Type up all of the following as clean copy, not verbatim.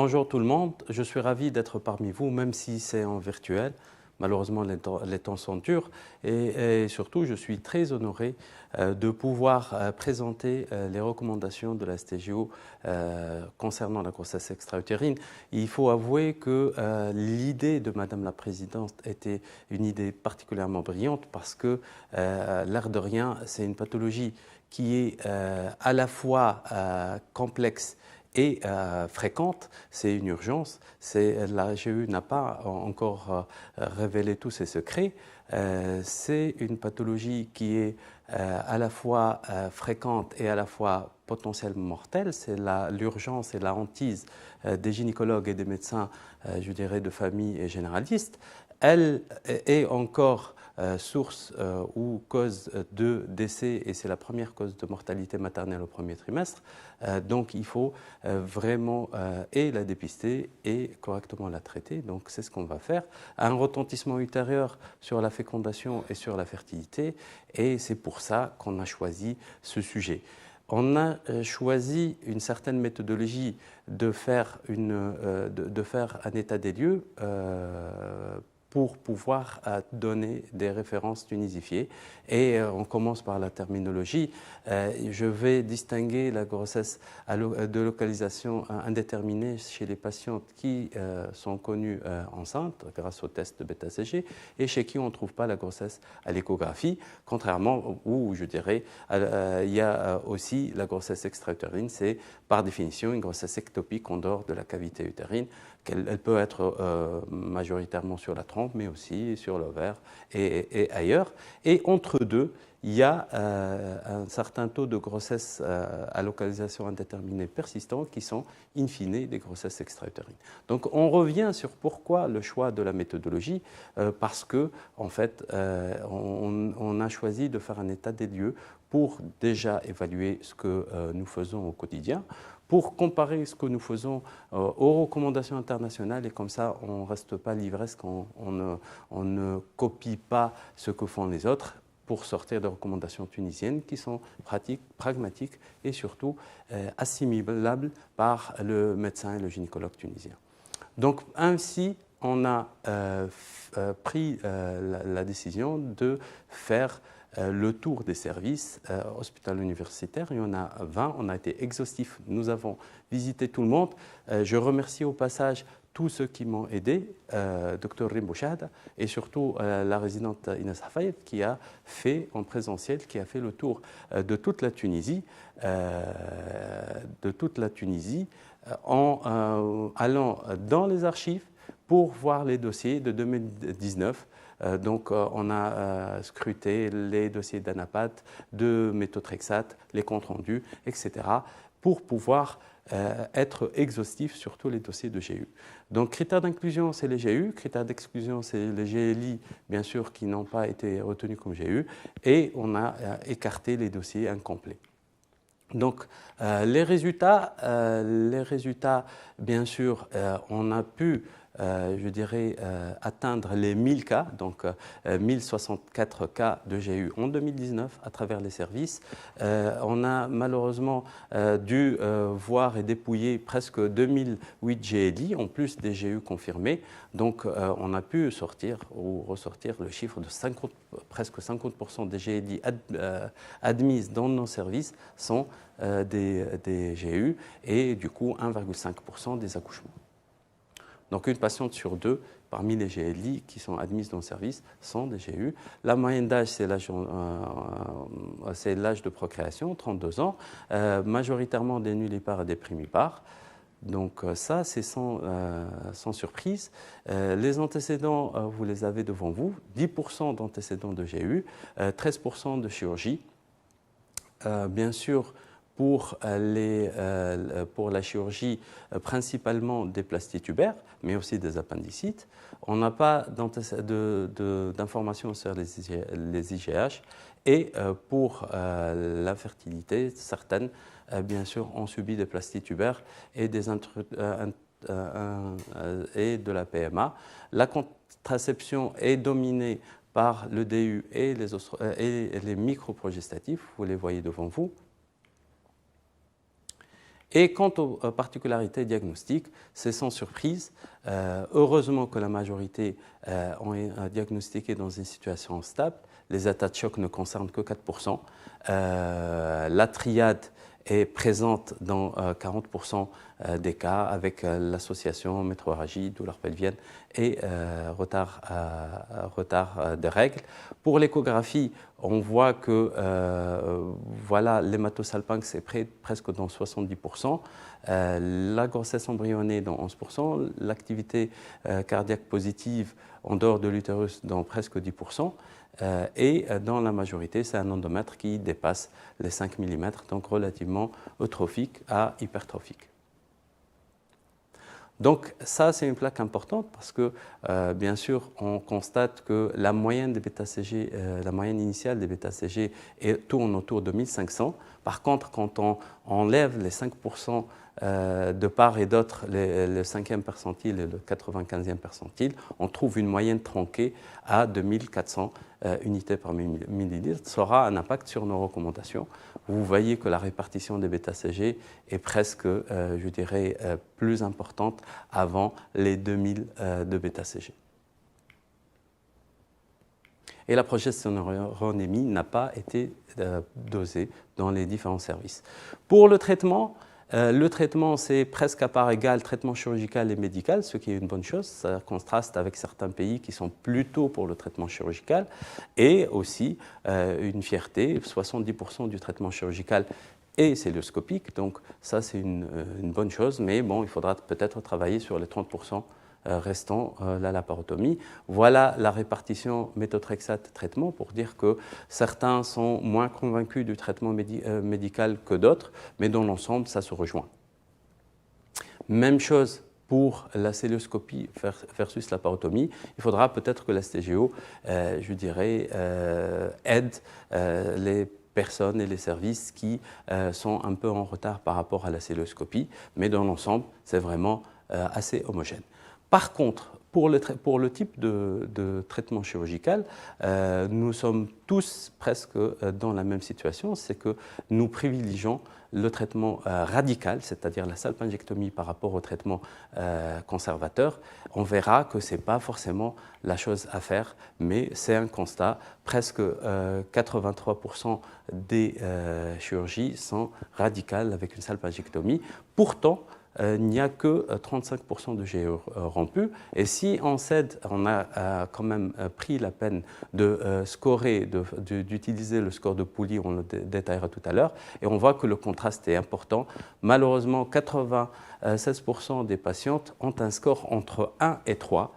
Bonjour tout le monde, je suis ravi d'être parmi vous, même si c'est en virtuel. Malheureusement, les temps sont durs et surtout, je suis très honoré de pouvoir présenter les recommandations de la STJO concernant la grossesse extra-utérine. Il faut avouer que l'idée de Madame la Présidente était une idée particulièrement brillante parce que, l'air de rien, c'est une pathologie qui est à la fois complexe et fréquente, c'est une urgence. La GU n'a pas encore révélé tous ses secrets. C'est une pathologie qui est à la fois fréquente et à la fois potentiellement mortelle. C'est l'urgence et la hantise des gynécologues et des médecins, je dirais, de famille et généralistes. Elle est encore source ou cause de décès et c'est la première cause de mortalité maternelle au premier trimestre. Donc il faut vraiment et la dépister et correctement la traiter. Donc c'est ce qu'on va faire. Un retentissement ultérieur sur la fécondation et sur la fertilité et c'est pour ça qu'on a choisi ce sujet. On a choisi une certaine méthodologie de faire un état des lieux pour pouvoir donner des références tunisifiées. Et on commence par la terminologie. Je vais distinguer la grossesse de localisation indéterminée chez les patientes qui sont connues enceintes grâce au test de bêta-CG et chez qui on ne trouve pas la grossesse à l'échographie, contrairement où, je dirais, il y a aussi la grossesse extra-utérine, c'est par définition une grossesse ectopique en dehors de la cavité utérine. Elle peut être majoritairement sur la trompe, mais aussi sur l'ovaire et ailleurs. Et entre deux, il y a un certain taux de grossesse à localisation indéterminée persistant qui sont in fine des grossesses extra-utérines. Donc on revient sur pourquoi le choix de la méthodologie, parce que en fait on a choisi de faire un état des lieux pour déjà évaluer ce que nous faisons au quotidien, pour comparer ce que nous faisons aux recommandations internationales et comme ça on ne reste pas livresque, on ne copie pas ce que font les autres pour sortir des recommandations tunisiennes qui sont pratiques, pragmatiques et surtout assimilables par le médecin et le gynécologue tunisien. Donc ainsi, on a pris la décision de faire le tour des services hospitalo-universitaires. Il y en a 20, on a été exhaustif, nous avons visité tout le monde. Je remercie au passage tous ceux qui m'ont aidé, Dr Rim Bouchada et surtout la résidente Inès Hafayet qui a fait en présentiel, qui a fait le tour de toute la Tunisie, en allant dans les archives pour voir les dossiers de 2019. Donc on a scruté les dossiers d'Anapat, de méthotrexate, les comptes rendus, etc. pour pouvoir être exhaustif sur tous les dossiers de GU. Donc critères d'inclusion, c'est les GU, critères d'exclusion, c'est les GLI, bien sûr, qui n'ont pas été retenus comme GU, et on a écarté les dossiers incomplets. Donc les résultats, bien sûr, on a pu je dirais, atteindre les 1000 cas, donc 1064 cas de GU en 2019 à travers les services. On a malheureusement dû voir et dépouiller presque 2008 GLI, en plus des GU confirmés. Donc on a pu sortir ou ressortir le chiffre de presque 50% des GLI admises dans nos services sont des GU et du coup 1,5% des accouchements. Donc une patiente sur deux parmi les GLI qui sont admises dans le service sont des GU. La moyenne d'âge, c'est l'âge de procréation, 32 ans, majoritairement des nullipares et des primipares. Donc ça, c'est sans surprise. Les antécédents, vous les avez devant vous, 10% d'antécédents de GU, 13% de chirurgie. Bien sûr, pour la chirurgie, principalement des plasties tubaires, mais aussi des appendicites. On n'a pas d'informations sur les IGH. Et pour la fertilité, certaines, bien sûr, ont subi des plasties tubaires et, et de la PMA. La contraception est dominée par le DU et les microprogestatifs, vous les voyez devant vous. Et quant aux particularités diagnostiques, c'est sans surprise. Heureusement que la majorité ont diagnostiqué dans une situation stable. Les états de choc ne concernent que 4%. La triade est présente dans 40% des cas avec l'association métrorragie, douleur pelvienne et retard des règles. Pour l'échographie, on voit que voilà, l'hématosalpinx est presque dans 70%, la grossesse embryonnée dans 11%, l'activité cardiaque positive en dehors de l'utérus dans presque 10%. Et dans la majorité, c'est un endomètre qui dépasse les 5 mm, donc relativement eutrophique à hypertrophique. Donc ça, c'est une plaque importante parce que, bien sûr, on constate que la moyenne des bêta-CG, la moyenne initiale des bêta-CG tourne autour de 1500. Par contre, quand on enlève les 5% de part et d'autre, le 5e percentile et le 95e percentile, on trouve une moyenne tronquée à 2400 unités par millilitre. Ça aura un impact sur nos recommandations. Vous voyez que la répartition des bêta-CG est presque, je dirais, plus importante avant les 2000 de bêta-CG. Et la progestéronémie n'a pas été dosée dans les différents services. Pour le traitement, c'est presque à part égale traitement chirurgical et médical, ce qui est une bonne chose. Ça contraste avec certains pays qui sont plutôt pour le traitement chirurgical. Et aussi, une fierté, 70% du traitement chirurgical est célioscopique. Donc ça, c'est une bonne chose. Mais bon, il faudra peut-être travailler sur les 30% restants, la laparotomie. Voilà la répartition méthotrexate traitement pour dire que certains sont moins convaincus du traitement médical que d'autres, mais dans l'ensemble, ça se rejoint. Même chose pour la célioscopie versus la laparotomie. Il faudra peut-être que la STGO, je dirais, aide les personnes et les services qui sont un peu en retard par rapport à la célioscopie, mais dans l'ensemble, c'est vraiment assez homogène. Par contre, pour le type de traitement chirurgical, nous sommes tous presque dans la même situation, c'est que nous privilégions le traitement radical, c'est-à-dire la salpingectomie par rapport au traitement conservateur. On verra que ce n'est pas forcément la chose à faire, mais c'est un constat. Presque 83% des chirurgies sont radicales avec une salpingectomie. Pourtant, il n'y a que 35% de GE rompus. Et si on a quand même pris la peine de scorer, d'utiliser le score de Pooley, on le détaillera tout à l'heure, et on voit que le contraste est important. Malheureusement, 96% des patientes ont un score entre 1 et 3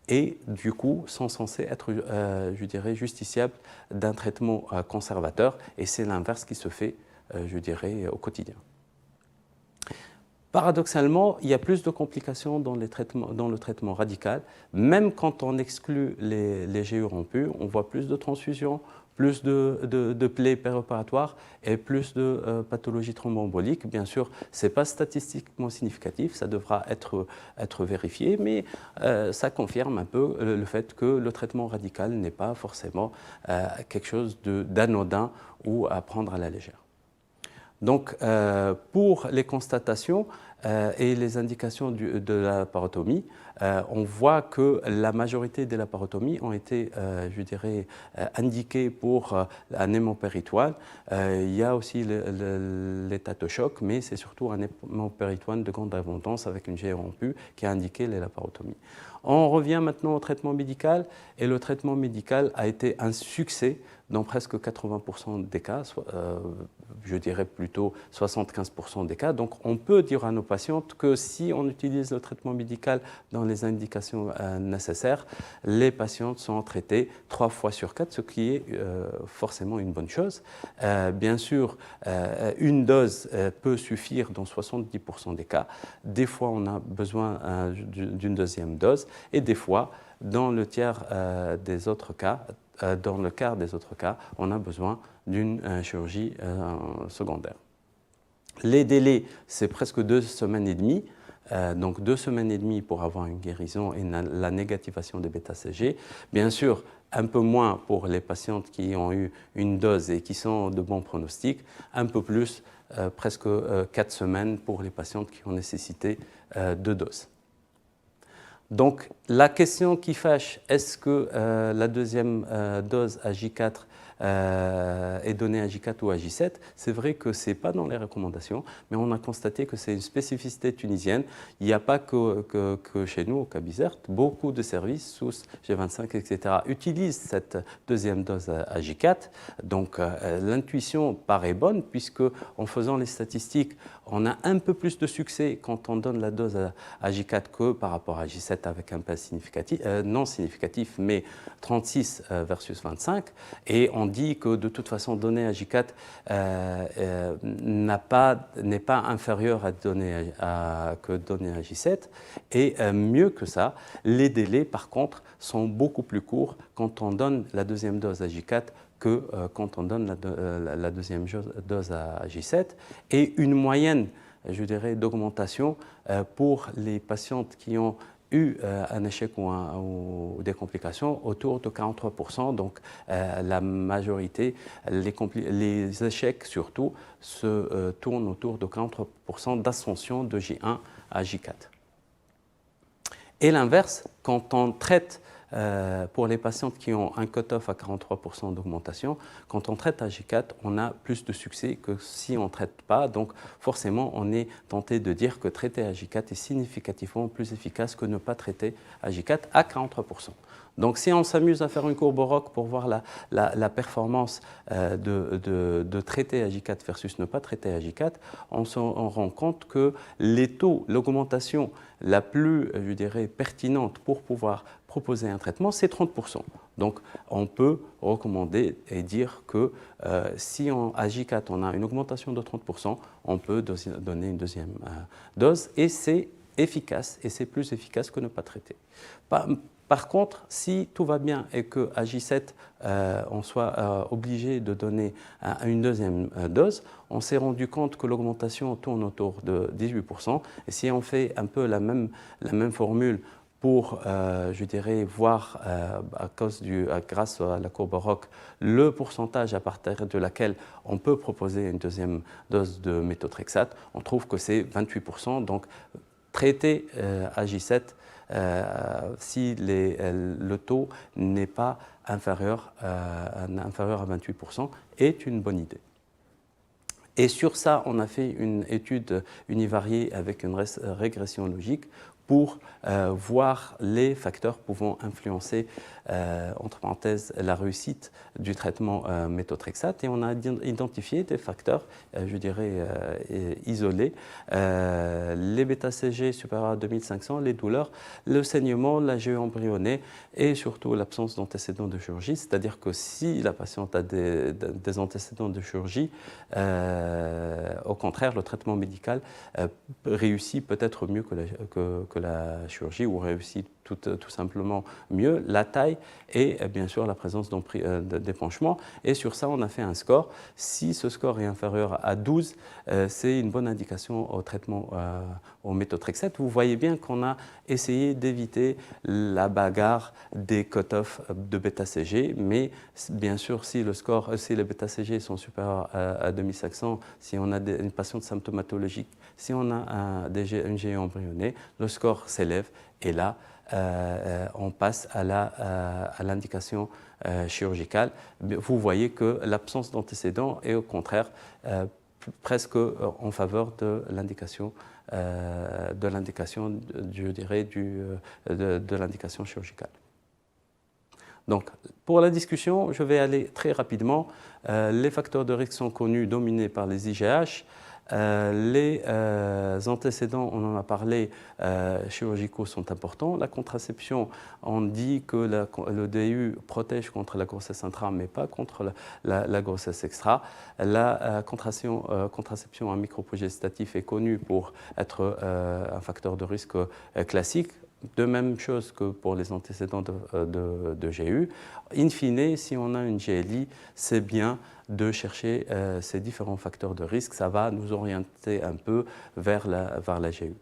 et du coup sont censés être, je dirais, justiciables d'un traitement conservateur. Et c'est l'inverse qui se fait, je dirais, au quotidien. Paradoxalement, il y a plus de complications dans le traitement radical. Même quand on exclut les GE rompus, on voit plus de transfusions, plus de plaies péropératoires et plus de pathologies thromboemboliques. Bien sûr, ce n'est pas statistiquement significatif, ça devra être vérifié, mais ça confirme un peu le fait que le traitement radical n'est pas forcément quelque chose d'anodin ou à prendre à la légère. Donc, pour les constatations et les indications de la laparotomie, on voit que la majorité des laparotomies ont été, je dirais, indiquées pour un hémopéritoine. Il y a aussi l'état de choc, mais c'est surtout un hémopéritoine de grande abondance avec une GE rompue qui a indiqué les laparotomies. On revient maintenant au traitement médical, et le traitement médical a été un succès dans presque 80% des cas, je dirais plutôt 75% des cas. Donc on peut dire à nos patientes que si on utilise le traitement médical dans les indications nécessaires, les patientes sont traitées 3 fois sur 4, ce qui est forcément une bonne chose. Bien sûr, une dose peut suffire dans 70% des cas. Des fois, on a besoin d'une deuxième dose, et des fois, dans le quart des autres cas, on a besoin d'une chirurgie secondaire. Les délais, c'est presque 2 semaines et demie. Donc 2 semaines et demie pour avoir une guérison et la négativation des bêta-CG. Bien sûr, un peu moins pour les patientes qui ont eu une dose et qui sont de bons pronostics, un peu plus presque 4 semaines pour les patientes qui ont nécessité 2 doses. Donc la question qui fâche, est-ce que la deuxième dose à J4 est donnée à J4 ou à J7? C'est vrai que ce n'est pas dans les recommandations, mais on a constaté que c'est une spécificité tunisienne. Il n'y a pas que chez nous, au Cabizert, beaucoup de services, SOUS, G25, etc., utilisent cette deuxième dose à J4. Donc l'intuition paraît bonne, puisque en faisant les statistiques, on a un peu plus de succès quand on donne la dose à J4 que par rapport à J7 avec un pas significatif, non significatif, mais 36 versus 25. Et on dit que de toute façon, donner à J4 n'est pas inférieur que donner à J7. Et mieux que ça, les délais, par contre, sont beaucoup plus courts quand on donne la deuxième dose à J4 que quand on donne la deuxième dose à J7, et une moyenne, je dirais, d'augmentation pour les patientes qui ont eu un échec ou des complications autour de 43%. Donc la majorité, les échecs surtout, se tournent autour de 43% d'ascension de J1 à J4. Et l'inverse, quand on traite pour les patientes qui ont un cut-off à 43% d'augmentation, quand on traite à J4, on a plus de succès que si on ne traite pas. Donc forcément, on est tenté de dire que traiter à J4 est significativement plus efficace que ne pas traiter à J4 à 43%. Donc si on s'amuse à faire une courbe ROC pour voir la performance de traiter à J4 versus ne pas traiter à J4, on rend compte que les taux, l'augmentation la plus, je dirais, pertinente pour pouvoir proposer un traitement, c'est 30%. Donc on peut recommander et dire que si à J4 on a une augmentation de 30%, on peut donner une deuxième dose, et c'est efficace, et c'est plus efficace que ne pas traiter. Par contre, si tout va bien et qu'à J7, on soit obligé de donner une deuxième dose, on s'est rendu compte que l'augmentation tourne autour de 18%. Et si on fait un peu la même formule pour, je dirais, voir, grâce à la courbe ROC, le pourcentage à partir de laquelle on peut proposer une deuxième dose de méthotrexate, on trouve que c'est 28%. Donc, traiter à J7, si le taux n'est pas inférieur à 28%, est une bonne idée. Et sur ça, on a fait une étude univariée avec une régression logique pour voir les facteurs pouvant influencer, entre parenthèses, la réussite du traitement méthotrexate. Et on a identifié des facteurs, je dirais, isolés. Les bêta-CG supérieurs à 2500, les douleurs, le saignement, la GE embryonnée et surtout l'absence d'antécédents de chirurgie. C'est-à-dire que si la patiente a des antécédents de chirurgie, au contraire, le traitement médical réussit peut-être mieux que la chirurgie, ou réussit tout simplement mieux, la taille et bien sûr la présence d'épanchement. Et sur ça, on a fait un score. Si ce score est inférieur à 12, c'est une bonne indication au traitement au méthotrexate. Vous voyez bien qu'on a essayé d'éviter la bagarre des cut-offs de bêta-CG, mais bien sûr, si les bêta-CG sont supérieurs à 2500, si on a une patiente symptomatologique, si on a une GE embryonnée, le score s'élève, et là, on passe à l'indication chirurgicale. Vous voyez que l'absence d'antécédents est au contraire presque en faveur de l'indication, je dirais, de l'indication chirurgicale. Donc, pour la discussion, je vais aller très rapidement. Les facteurs de risque sont connus, dominés par les IGH. Les antécédents, on en a parlé, chirurgicaux sont importants. La contraception, on dit que le DU protège contre la grossesse intra, mais pas contre la grossesse extra. La contraception en microprogestatif est connue pour être un facteur de risque classique. De même chose que pour les antécédents de GU. In fine, si on a une GLI, c'est bien de chercher ces différents facteurs de risque. Ça va nous orienter un peu vers la GU.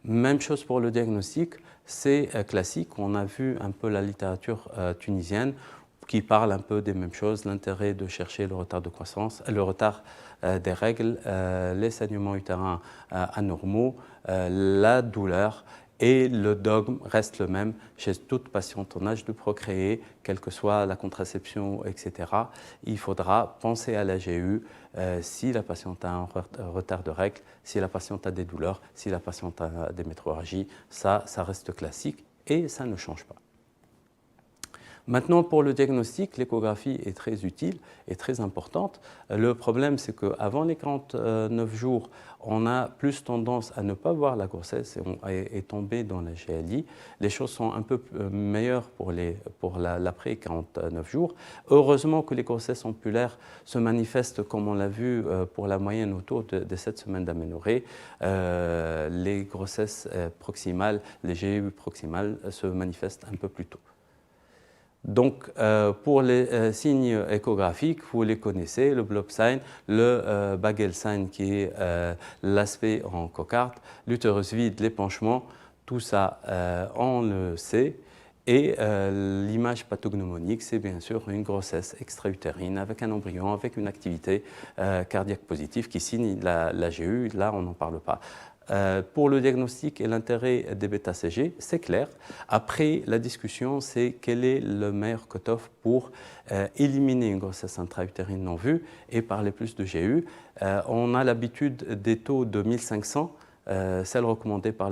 Même chose pour le diagnostic, c'est classique. On a vu un peu la littérature tunisienne. qui parle un peu des mêmes choses, l'intérêt de chercher le retard de croissance, le retard des règles, les saignements utérins anormaux, la douleur, et le dogme reste le même chez toute patiente en âge de procréer, quelle que soit la contraception, etc. Il faudra penser à la GU si la patiente a un retard de règles, si la patiente a des douleurs, si la patiente a des métrorragies. Ça reste classique et ça ne change pas. Maintenant, pour le diagnostic, l'échographie est très utile et très importante. Le problème, c'est qu'avant les 49 jours, on a plus tendance à ne pas voir la grossesse et on est tombé dans la GLI. Les choses sont un peu meilleures pour l'après 49 jours. Heureusement que les grossesses ampulaires se manifestent, comme on l'a vu, pour la moyenne autour de 7 semaines d'aménorrhée. Les grossesses proximales, les GU proximales, se manifestent un peu plus tôt. Donc, pour les signes échographiques, vous les connaissez, le blob sign, le Bagel sign qui est l'aspect en cocarde, l'utérus vide, l'épanchement, tout ça, on le sait. Et l'image pathognomonique, c'est bien sûr une grossesse extra-utérine avec un embryon, avec une activité cardiaque positive qui signe la GU. Là, on n'en parle pas. Pour le diagnostic et l'intérêt des bêta-CG, c'est clair. Après, la discussion, c'est quel est le meilleur cutoff pour éliminer une grossesse intra-utérine non vue et parler plus de GU. On a l'habitude des taux de 1500, celles recommandées par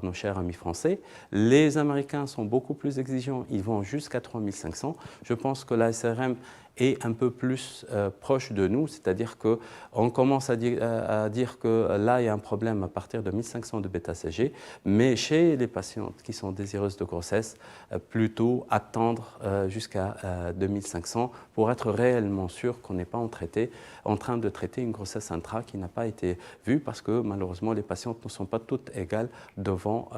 nos chers amis français. Les Américains sont beaucoup plus exigeants, ils vont jusqu'à 3500. Je pense que la SRM est un peu plus proche de nous, c'est-à-dire qu'on commence à dire que là, il y a un problème à partir de 1500 de bêta-CG, mais chez les patientes qui sont désireuses de grossesse, plutôt attendre jusqu'à 2500 pour être réellement sûr qu'on n'est pas en train de traiter une grossesse intra qui n'a pas été vue, parce que malheureusement, les patientes ne sont pas toutes égales devant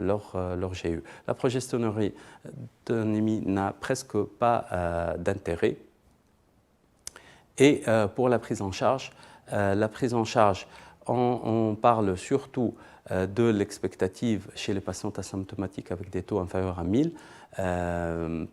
leur GU. La progestéronémie n'a presque pas d'intérêt. Et pour la prise en charge, on parle surtout de l'expectative chez les patientes asymptomatiques avec des taux inférieurs à 1000.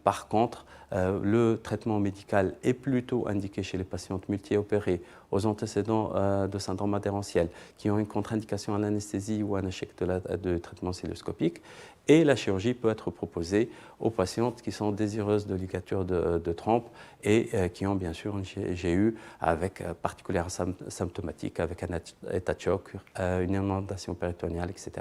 Par contre, le traitement médical est plutôt indiqué chez les patientes multi-opérées aux antécédents de syndrome adhérentiel qui ont une contre-indication à l'anesthésie ou à un échec de traitement cystoscopique. Et la chirurgie peut être proposée aux patientes qui sont désireuses de ligature de trompe et qui ont bien sûr une GU avec particulière symptomatique, avec un état de choc, une inondation péritonéale, etc.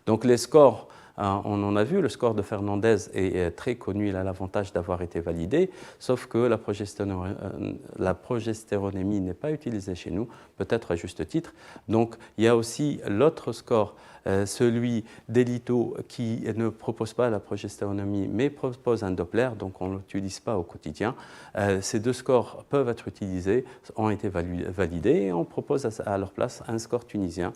Donc les scores, on en a vu, le score de Fernandez est très connu, il a l'avantage d'avoir été validé, sauf que la progestéronémie n'est pas utilisée chez nous, peut-être à juste titre. Donc il y a aussi l'autre score, celui d'Elito qui ne propose pas la progestéronémie mais propose un Doppler, donc on ne l'utilise pas au quotidien. Ces deux scores peuvent être utilisés, ont été validés et on propose à leur place un score tunisien.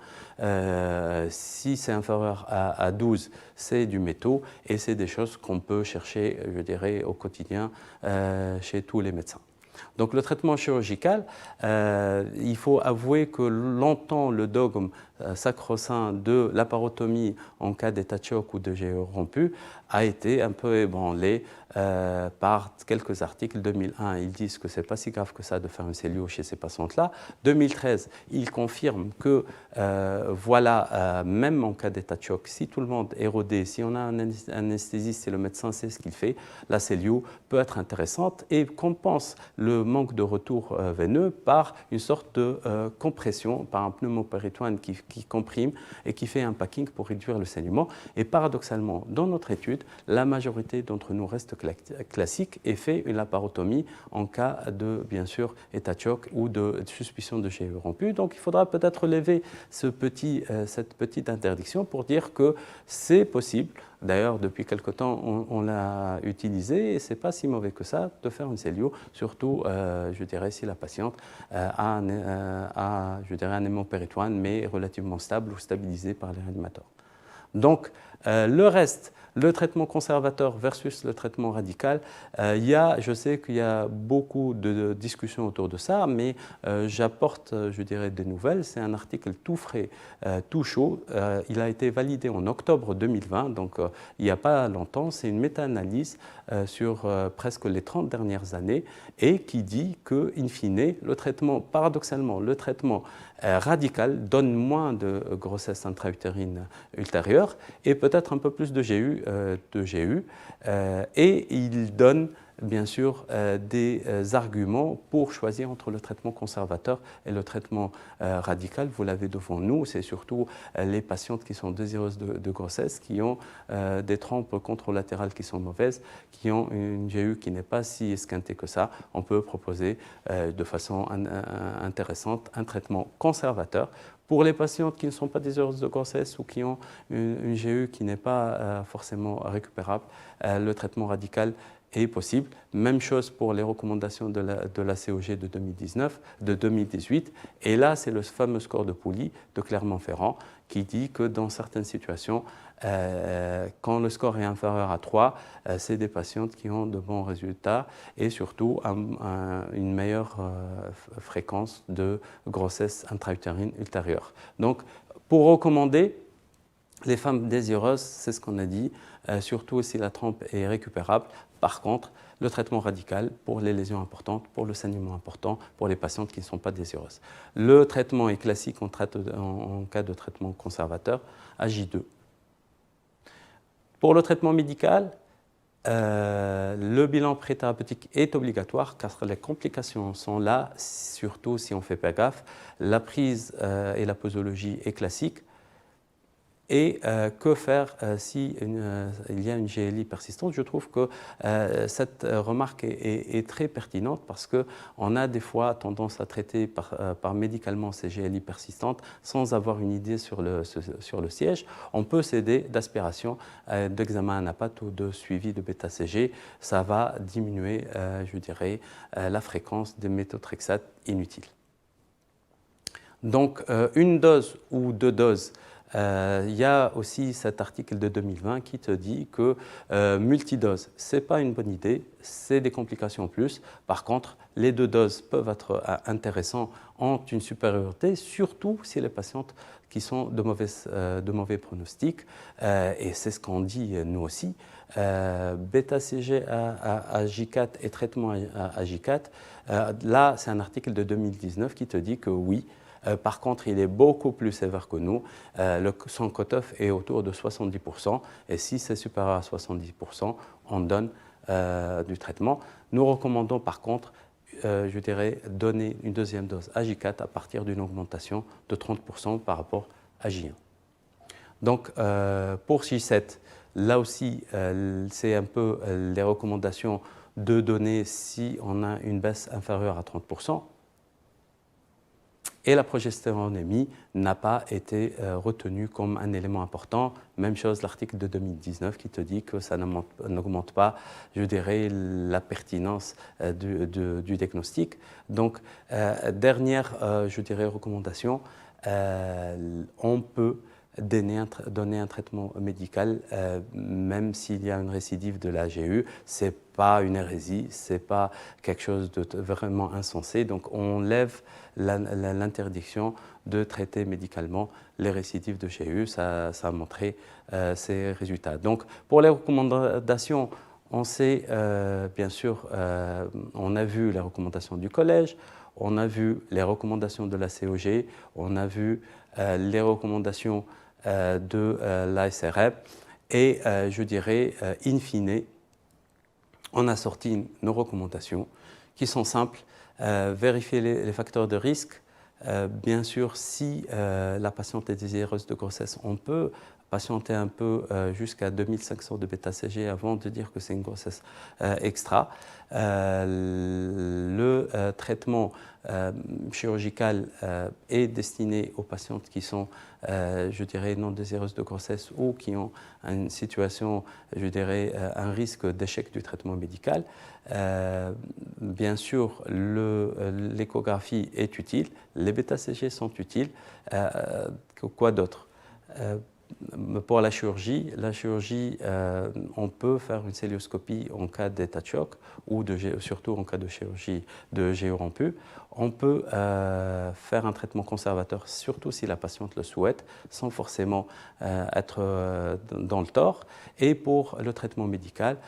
Si c'est inférieur à 12, c'est du métaux et c'est des choses qu'on peut chercher, je dirais, au quotidien chez tous les médecins. Donc le traitement chirurgical, il faut avouer que longtemps le dogme sacro-saint de laparotomie en cas d'état de choc ou de GE rompu a été un peu ébranlé par quelques articles. 2001, ils disent que ce n'est pas si grave que ça de faire une cellule chez ces patientes-là. 2013, ils confirment que voilà, même en cas d'état de choc, si tout le monde est rodé, si on a un anesthésiste et le médecin sait ce qu'il fait, la cellule peut être intéressante et compense le manque de retour veineux par une sorte de compression, par un pneumopéritoine qui comprime et qui fait un packing pour réduire le saignement. Et paradoxalement, dans notre étude, la majorité d'entre nous reste classique et fait une laparotomie en cas de, bien sûr, état de choc ou de suspicion de GE rompu. Donc il faudra peut-être lever cette petite interdiction pour dire que c'est possible. D'ailleurs, depuis quelque temps, on l'a utilisé et ce n'est pas si mauvais que ça de faire une cellule, surtout, je dirais, si la patiente a je dirais, un hémopéritoine, mais relativement stable ou stabilisé par les réanimateurs. Donc, Le reste, le traitement conservateur versus le traitement radical, je sais qu'il y a beaucoup de discussions autour de ça, mais j'apporte, je dirais, des nouvelles. C'est un article tout frais, tout chaud. Il a été validé en octobre 2020, donc il n'y a pas longtemps. C'est une méta-analyse sur presque les 30 dernières années et qui dit que, in fine, le traitement, paradoxalement, le traitement radical donne moins de grossesse intra-utérine ultérieure et peut-être un peu plus de GU, et il donne bien sûr des arguments pour choisir entre le traitement conservateur et le traitement radical. Vous l'avez devant nous, c'est surtout les patientes qui sont désireuses de grossesse, qui ont des trompes contralatérales qui sont mauvaises, qui ont une GU qui n'est pas si esquintée que ça. On peut proposer de façon intéressante un traitement conservateur. Pour les patientes qui ne sont pas désireuses de grossesse ou qui ont une GU qui n'est pas forcément récupérable, le traitement radical est possible. Même chose pour les recommandations de la COG de 2018. Et là, c'est le fameux score de Pouilly de Clermont-Ferrand qui dit que dans certaines situations, quand le score est inférieur à 3, c'est des patientes qui ont de bons résultats et surtout une meilleure fréquence de grossesse intra-utérine ultérieure. Donc, pour recommander, les femmes désireuses, c'est ce qu'on a dit, surtout si la trompe est récupérable. Par contre, le traitement radical pour les lésions importantes, pour le saignement important, pour les patientes qui ne sont pas désireuses. Le traitement est classique en cas de traitement conservateur, AJ2. Pour le traitement médical, le bilan préthérapeutique est obligatoire car les complications sont là, surtout si on ne fait pas gaffe. La prise et la posologie est classique. Et que faire si il y a une GLI persistante? Je trouve que cette remarque est très pertinente parce qu'on a des fois tendance à traiter par médicalement ces GLI persistantes sans avoir une idée sur le siège. On peut s'aider d'aspiration, d'examen ANAPAT ou de suivi de bêta-CG. Ça va diminuer, je dirais, la fréquence des méthotrexate inutiles. Donc, une dose ou deux doses. Il y a aussi cet article de 2020 qui te dit que multidose, ce n'est pas une bonne idée, c'est des complications en plus. Par contre, les deux doses peuvent être intéressantes, ont une supériorité, surtout si les patientes qui sont de mauvais pronostics, et c'est ce qu'on dit nous aussi, bêta-CG à J4 et traitement à J4, là c'est un article de 2019 qui te dit que oui, par contre, il est beaucoup plus sévère que nous. Son cutoff est autour de 70%. Et si c'est supérieur à 70%, on donne du traitement. Nous recommandons par contre, je dirais, donner une deuxième dose à J4 à partir d'une augmentation de 30% par rapport à J1. Donc, pour J7, là aussi, c'est un peu les recommandations de donner si on a une baisse inférieure à 30%. Et la progestéronémie n'a pas été retenue comme un élément important. Même chose, l'article de 2019 qui te dit que ça n'augmente pas, je dirais, la pertinence du diagnostic. Donc, dernière, je dirais, recommandation, on peut donner un traitement médical, même s'il y a une récidive de la GU. Ce n'est pas une hérésie, ce n'est pas quelque chose de vraiment insensé. Donc on lève l'interdiction de traiter médicalement les récidives de GU. Ça a montré ses résultats. Donc pour les recommandations, on sait, bien sûr, on a vu les recommandations du collège, on a vu les recommandations de la COG, on a vu les recommandations de l'ASRM et je dirais, in fine, on a sorti nos recommandations qui sont simples. Vérifier les facteurs de risque. Bien sûr, si la patiente est désireuse de grossesse, on peut patienter un peu jusqu'à 2500 de bêta-CG avant de dire que c'est une grossesse extra. Le traitement chirurgical est destiné aux patientes qui sont, je dirais, non désireuses de grossesse ou qui ont une situation, je dirais, un risque d'échec du traitement médical. Bien sûr, l'échographie est utile, les bêta-CG sont utiles. Quoi d'autre? pour la chirurgie, on peut faire une cœlioscopie en cas d'état de choc ou surtout en cas de chirurgie de géorhampu. On peut faire un traitement conservateur, surtout si la patiente le souhaite, sans forcément être dans le tort. Et pour le traitement médical,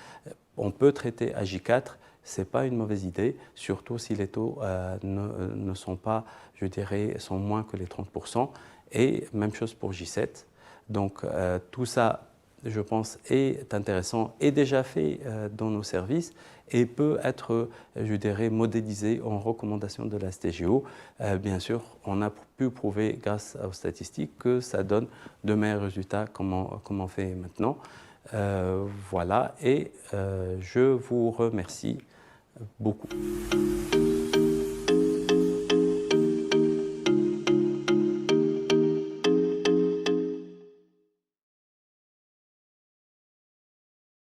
on peut traiter AJ4. Ce n'est pas une mauvaise idée, surtout si les taux ne sont pas, je dirais, sont moins que les 30%. Et même chose pour J7. Donc tout ça, je pense, est intéressant et déjà fait dans nos services et peut être, je dirais, modélisé en recommandation de la STGO. Bien sûr, on a pu prouver grâce aux statistiques que ça donne de meilleurs résultats comme on fait maintenant. Voilà, et je vous remercie beaucoup.